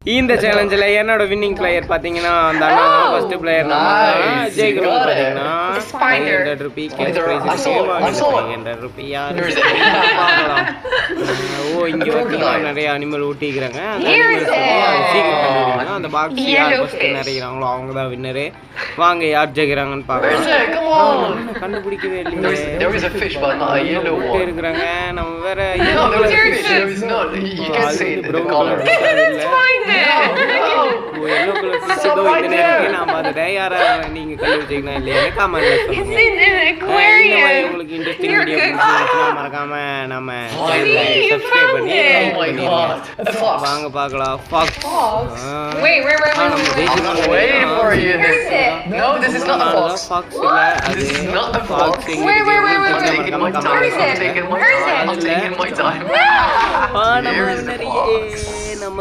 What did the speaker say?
இந்த சேலஞ்சில் என்னோட winning player பார்த்தீங்கன்னா அந்த அண்ணா ஃபர்ஸ்ட் பிளேயர் ஜெயிக்கிறோம் பார்த்தீங்கன்னா 500 ரூபி கேஷ் ப்ரைஸ் ₹500 யார் பார்க்கலாம். ஓ இங்கே பார்த்தீங்கன்னா நிறைய அனிமல் ஊட்டிக்கிறாங்க. அந்த அனிமல் சீக்கிரம் கண்டுபிடிக்கணும். அந்த பாக்ஸ் யார் ஃபஸ்ட்டு நிறைகிறாங்களோ அவங்க தான் வின்னரு. வாங்க யார் ஜெயிக்கிறாங்கன்னு பார்க்கலாம். கண்டுபிடிக்கவே இல்லையே இருக்கிறாங்க. நம்ம வேற எல்லோ கலர் ஃபிஷ் ஏதோ இந்த நேரத்துக்கு நான் பார்த்துட்டேன். யாரா நீங்க கண்டுபிடிச்சீங்கன்னா இல்லையா கமெண்ட்ல சொல்லுங்க. இந்த மாதிரி உங்களுக்கு இன்ட்ரெஸ்டிங் வீடியோ பிடிச்சிருந்துச்சுன்னா மறக்காம நம்ம சேனலை சப்ஸ்கிரைப் பண்ணி லைக் பண்ணிடுங்க. வாங்க பார்க்கலாம். ஃபாக்ஸ் ஃபாக்ஸ் இல்ல அது ஃபாக்ஸ் நம்ம